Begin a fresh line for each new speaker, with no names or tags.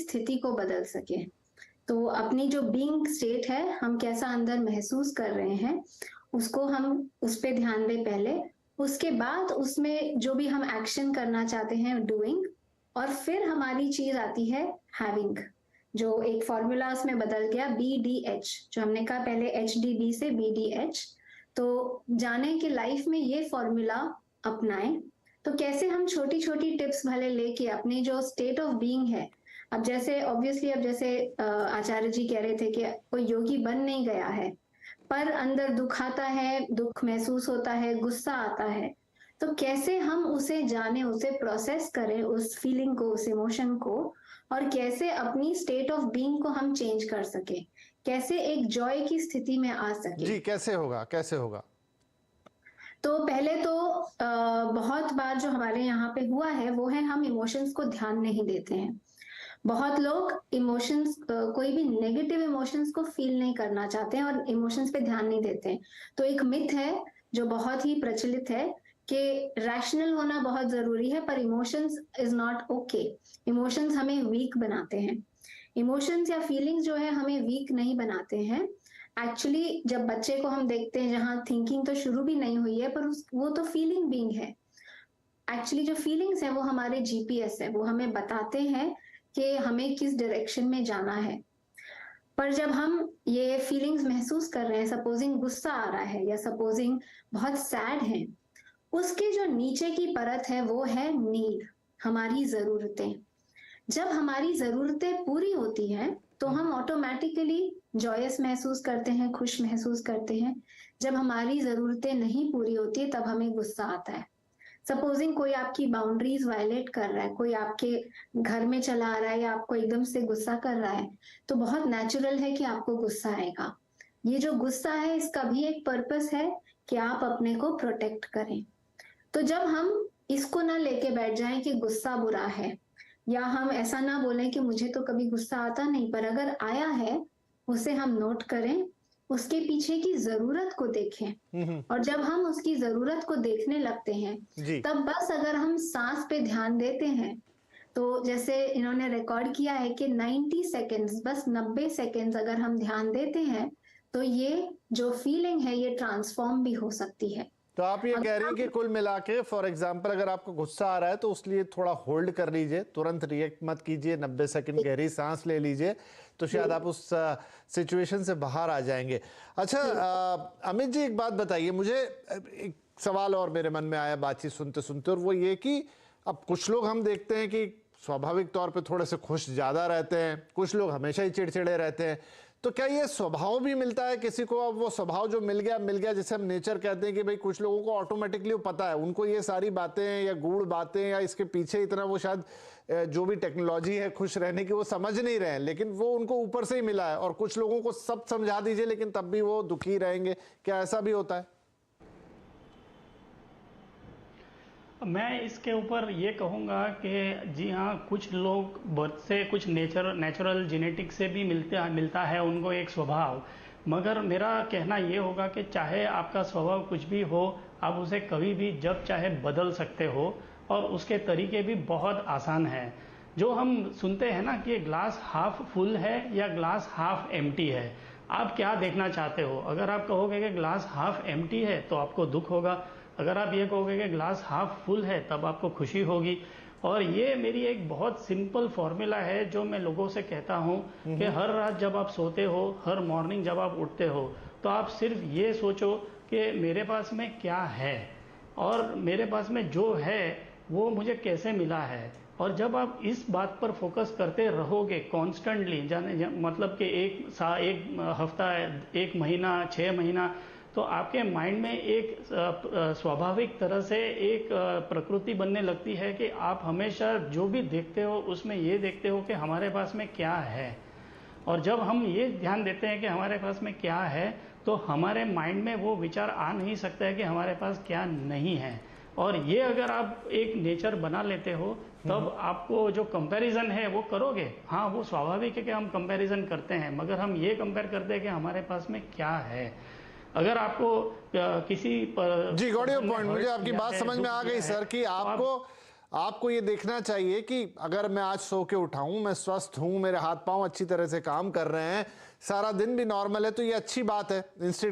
स्थिति को बदल सके। तो अपनी जो बीइंग स्टेट है, हम कैसा अंदर महसूस कर रहे हैं, उसको हम उस पे ध्यान दें पहले। उसके बाद उसमें जो भी हम एक्शन करना चाहते हैं, डूइंग। और फिर हमारी चीज आती है हैविंग, जो एक फॉर्मूला उसमें बदल गया, BDH, जो हमने कहा पहले HDB से BDH। तो जाने कि लाइफ में ये फॉर्मूला अपनाएं। तो कैसे हम छोटी छोटी टिप्स भले लेके अपनी जो स्टेट ऑफ बीइंग है, अब जैसे ऑब्वियसली, अब जैसे आचार्य जी कह रहे थे कि कोई योगी बन नहीं गया है, पर अंदर दुख आता है, दुख महसूस होता है, गुस्सा आता है। तो कैसे हम उसे जाने, उसे प्रोसेस करें, उस फीलिंग को, उस इमोशन को, और कैसे अपनी स्टेट ऑफ बीइंग को हम चेंज कर सके, कैसे एक जॉय की स्थिति में आ सके।
जी, कैसे होगा, कैसे होगा?
तो पहले तो बहुत बार जो हमारे यहाँ पे हुआ है वो है, हम इमोशंस को ध्यान नहीं देते हैं। बहुत लोग इमोशंस, कोई भी नेगेटिव इमोशंस को फील नहीं करना चाहते हैं और इमोशंस पे ध्यान नहीं देते हैं। तो एक मिथ है जो बहुत ही प्रचलित है कि रैशनल होना बहुत जरूरी है, पर emotions is not okay. Emotions हमें वीक बनाते हैं। इमोशंस या फीलिंग्स जो है हमें वीक नहीं बनाते हैं। एक्चुअली जब बच्चे को हम देखते हैं, जहां थिंकिंग तो शुरू भी नहीं हुई है, पर वो तो फीलिंग बीइंग है। एक्चुअली जो फीलिंग्स है वो हमारे GPS है, वो हमें बताते हैं कि हमें किस डायरेक्शन में जाना है। पर जब हम ये फीलिंग्स महसूस कर रहे हैं, सपोजिंग गुस्सा आ रहा है या सपोजिंग बहुत सैड है, उसके जो नीचे की परत है वो है नीड, हमारी जरूरतें। जब हमारी जरूरतें पूरी होती हैं तो हम ऑटोमेटिकली जॉयस महसूस करते हैं, खुश महसूस करते हैं। जब हमारी जरूरतें नहीं पूरी होती तब हमें गुस्सा आता है। सपोजिंग कोई आपकी बाउंड्रीज वायलेट कर रहा है, कोई आपके घर में चला आ रहा है या आपको एकदम से गुस्सा कर रहा है, तो बहुत नेचुरल है कि आपको गुस्सा आएगा। ये जो गुस्सा है इसका भी एक पर्पस है कि आप अपने को प्रोटेक्ट करें। तो जब हम इसको ना लेके बैठ जाएं कि गुस्सा बुरा है, या हम ऐसा ना बोलें कि मुझे तो कभी गुस्सा आता नहीं, पर अगर आया है उसे हम नोट करें, उसके पीछे की जरूरत को देखें। और जब हम उसकी जरूरत को देखने लगते हैं,
जी।
तब बस अगर हम सांस पे ध्यान देते हैं, तो जैसे इन्होंने रिकॉर्ड किया है कि 90 सेकेंड्स, बस 90 सेकेंड्स अगर हम ध्यान देते हैं, तो ये जो फीलिंग है ये ट्रांसफॉर्म भी हो सकती है।
तो आप ये कह
अगर
रही हैं कि
हम
कुल मिला के, फॉर एग्जाम्पल, अगर आपको गुस्सा आ रहा है तो उस लिए थोड़ा होल्ड कर लीजिए, तुरंत रिएक्ट मत कीजिए, 90 सेकंड गहरी सांस ले लीजिए, तो शायद आप उस सिचुएशन से बाहर आ जाएंगे। अच्छा, अमित जी, एक बात बताइए मुझे। एक सवाल और मेरे मन में आया बातचीत सुनते सुनते, और वो ये कि अब कुछ लोग हम देखते हैं कि स्वाभाविक तौर पे थोड़े से खुश ज़्यादा रहते हैं, कुछ लोग हमेशा ही चिड़चिड़े रहते हैं। तो क्या ये स्वभाव भी मिलता है किसी को? अब वो स्वभाव जो मिल गया, जैसे हम नेचर कहते हैं कि भाई कुछ लोगों को ऑटोमेटिकली पता है, उनको ये सारी बातें या गूढ़ बातें या इसके पीछे इतना वो शायद जो भी टेक्नोलॉजी है खुश रहने की वो समझ नहीं रहे हैं, लेकिन वो उनको ऊपर से ही मिला है। और कुछ लोगों को सब समझा दीजिए लेकिन तब भी वो दुखी रहेंगे। क्या ऐसा भी होता है?
मैं इसके ऊपर ये कहूँगा कि जी हाँ, कुछ लोग बर्थ से कुछ नेचुरल जेनेटिक से भी मिलता है उनको एक स्वभाव। मगर मेरा कहना ये होगा कि चाहे आपका स्वभाव कुछ भी हो, आप उसे कभी भी जब चाहे बदल सकते हो, और उसके तरीके भी बहुत आसान हैं। जो हम सुनते हैं ना कि ग्लास हाफ फुल है या ग्लास हाफ एम्प्टी है, आप क्या देखना चाहते हो? अगर आप कहोगे कि ग्लास हाफ एम्प्टी है तो आपको दुख होगा, अगर आप ये कहोगे कि ग्लास हाफ फुल है तब आपको खुशी होगी। और ये मेरी एक बहुत सिंपल फॉर्मूला है जो मैं लोगों से कहता हूँ कि हर रात जब आप सोते हो, हर मॉर्निंग जब आप उठते हो, तो आप सिर्फ ये सोचो कि मेरे पास में क्या है और मेरे पास में जो है वो मुझे कैसे मिला है। और जब आप इस बात पर फोकस करते रहोगे कॉन्स्टेंटली, मतलब कि एक हफ्ता, एक महीना, 6 महीना, तो आपके माइंड में एक स्वाभाविक तरह से एक प्रकृति बनने लगती है कि आप हमेशा जो भी देखते हो उसमें ये देखते हो कि हमारे पास में क्या है। और जब हम ये ध्यान देते हैं कि हमारे पास में क्या है, तो हमारे माइंड में वो विचार आ नहीं सकता है कि हमारे पास क्या नहीं है। और ये अगर आप एक नेचर बना लेते हो, तब आपको जो कंपैरिजन है वो करोगे। हाँ, वो स्वाभाविक है कि हम कंपैरिजन करते हैं, मगर हम ये कंपेयर करते हैं कि हमारे पास में क्या है। अगर आपको किसी पर
जी, गॉट योर पॉइंट। मुझे आपकी बात समझ में आ गई सर कि आपको ये देखना चाहिए कि अगर मैं आज सो के उठाऊं, मैं स्वस्थ हूं, मेरे हाथ पांव अच्छी तरह से काम कर रहे हैं, सारा दिन भी नॉर्मल है, तो ये अच्छी बात है। इंस्टेड